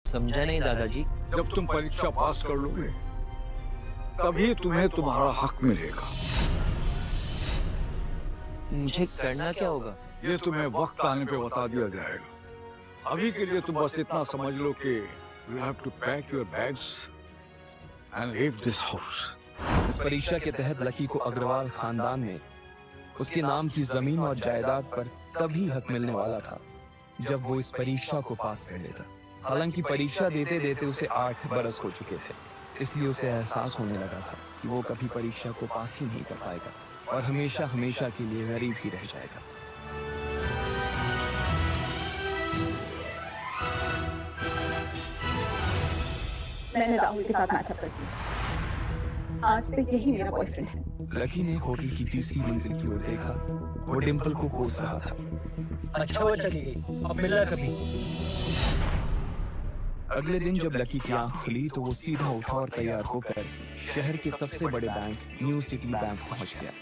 समझा नहीं दादाजी। जब तुम परीक्षा पास कर लोगे तभी तुम्हें तुम्हारा हक मिलेगा। मुझे करना क्या होगा? ये तुम्हें वक्त आने पे बता दिया जाएगा। अभी के लिए तुम बस इतना समझ लो कि you have to pack your bags and leave this house. इस परीक्षा के तहत लकी को अग्रवाल खानदान में उसके नाम की जमीन और जायदाद पर तभी हक मिलने वाला था जब वो इस परीक्षा को पास कर लेता। हालांकि परीक्षा देते देते उसे 8 बरस हो चुके थे, इसलिए उसे एहसास होने लगा था कि वो कभी परीक्षा को पास ही नहीं कर पाएगा और हमेशा हमेशा के लिए गरीब ही रह जाएगा। मैंने राहुल के साथ मैचअप कर दिया। आज से यही मेरा बॉयफ्रेंड है। लकी ने होटल की तीसरी मंजिल की ओर देखा। वो डिंपल को कोस रहा था। अच्छा वो चली गई, अब मिलना कभी। अगले दिन जब लकी की आंख खुली तो वो सीधा उठा और तैयार होकर शहर के सबसे बड़े बैंक न्यू सिटी बैंक पहुंच गया।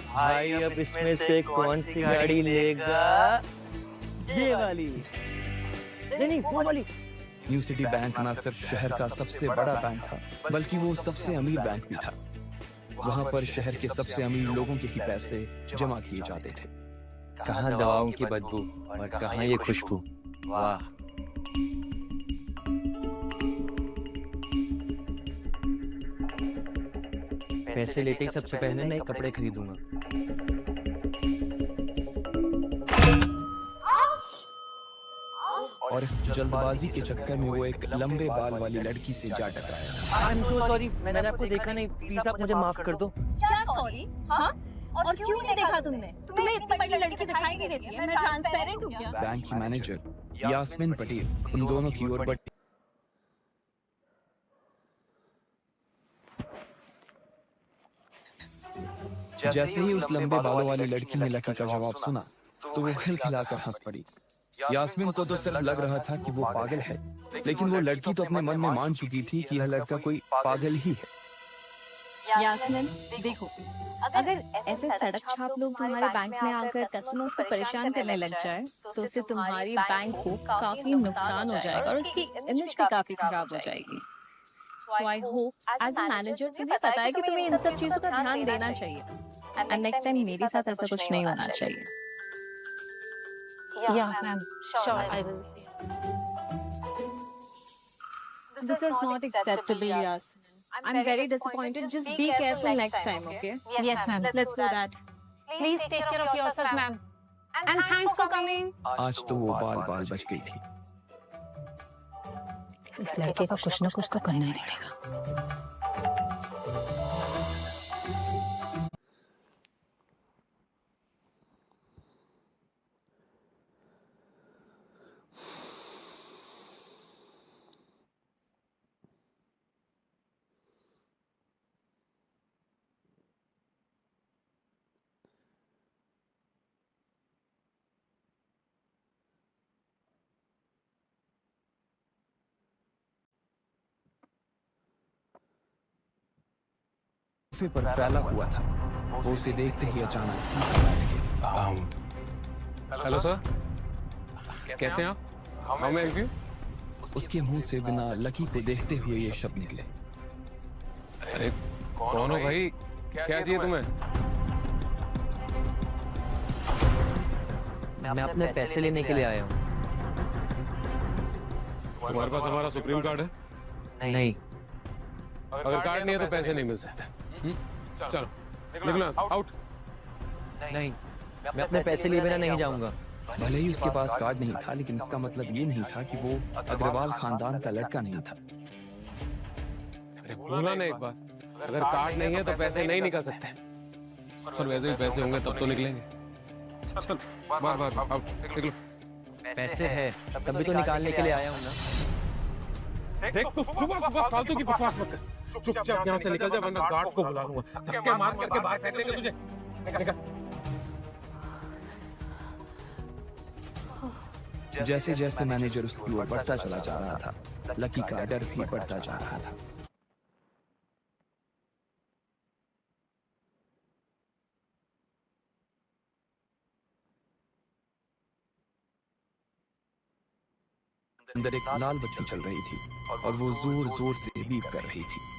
भाई अब इसमें से कौन सी गाड़ी लेगा? ये वाली? नहीं, वो वाली। न्यू सिटी बैंक न सिर्फ शहर का सबसे बड़ा बैंक था बल्कि वो सबसे अमीर बैंक भी था। वहां पर शहर के सबसे अमीर लोगों के ही पैसे जमा किए जाते थे। कहाँ दवाओं की बदबू और कहाँ ये खुशबू। वाह। पैसे लेते ही सबसे पहले नए कपड़े खरीदूंगा। और इस जल्दबाजी के चक्कर में वो एक लंबे बाल वाली लड़की से जा टकराया था। आई एम सो सॉरी, मैंने आपको देखा नहीं, प्लीज आप मुझे माफ कर दो। क्या सॉरी? हाँ? और क्यों नहीं देखा तुमने? तुम्हें इतनी बड़ी लड़की दिखाई नहीं देती है? मैं ट्रांसपेरेंट हूँ क्या? बैंक की मैनेजर यास्मीन पटेल उन दोनों की ओर बढ़ी। जैसे ही उस लंबे बालों वाली लड़की ने लकी का जवाब सुना तो वो खिलखिलाकर हंस पड़ी। यास्मीन को तो सिर्फ लग रहा था कि वो पागल है, लेकिन वो लड़की तो अपने मन में मान चुकी थी कि यह लड़का कोई पागल ही है। यास्मीन देखो, अगर ऐसे सड़क छाप लोग तुम्हारे बैंक में आकर कस्टमर्स को परेशान करने लग जाए तो उससे तुम्हारी बैंक को काफी नुकसान हो जाएगा और उसकी इमेज भी काफी खराब हो जाएगी। So I hope as a manager तुम्हें पता है कि तुम्हें इन सब चीजों का ध्यान देना चाहिए and next time मेरे साथ ऐसा कुछ नहीं होना चाहिए। Yeah, ma'am. Sure, I will. This is not acceptable, Yasmin. I'm very disappointed. Just be careful next time, okay? Yes, ma'am. Let's do that. Please take care of yourself, ma'am. And thanks for coming. आज तो वो बाल बाल बच गई थी। इस लड़के का कुछ ना कुछ तो करना ही पड़ेगा। सोफे पर फैला हुआ था। वो उसे देखते ही अचानक सीधा बैठ गया। हेलो सर, कैसे हैं आप? How may I help you? उसके मुंह से बिना लकी को देखते हुए ये शब्द निकले। अरे कौन हो भाई? क्या चाहिए तुम्हें? मैं अपने पैसे लेने के लिए आया हूँ। तुम्हारे पास हमारा सुप्रीम कार्ड है? नहीं। अगर कार्ड नहीं है तो पैसे नहीं मिल सकते। चलो निकलो आउट। नहीं, मैं अपने पैसे लिए बिना नहीं जाऊंगा। भले ही उसके पास कार्ड नहीं था, लेकिन इसका मतलब ये नहीं था कि वो अग्रवाल खानदान का लड़का नहीं था। अरे बोला ना एक बार, अगर कार्ड नहीं है तो पैसे नहीं निकल सकते। और वैसे भी पैसे होंगे तब तो निकलेंगे। चल बार आउट, निकलो। पैसे है तभी तो निकालने के लिए आया हूँ ना। देख तू सुबह फालतू की बकवास मत कर। चुपचाप यहाँ से निकल जा वरना गार्ड्स को बुला लूंगा। धक्के मार के बाहर फेंक देंगे तुझे। निकल। जैसे जैसे मैनेजर उसकी ओर बढ़ता चला जा रहा था, लकी का डर भी बढ़ता जा रहा था। अंदर एक लाल बत्ती चल रही थी और वो जोर जोर से बीप कर रही थी।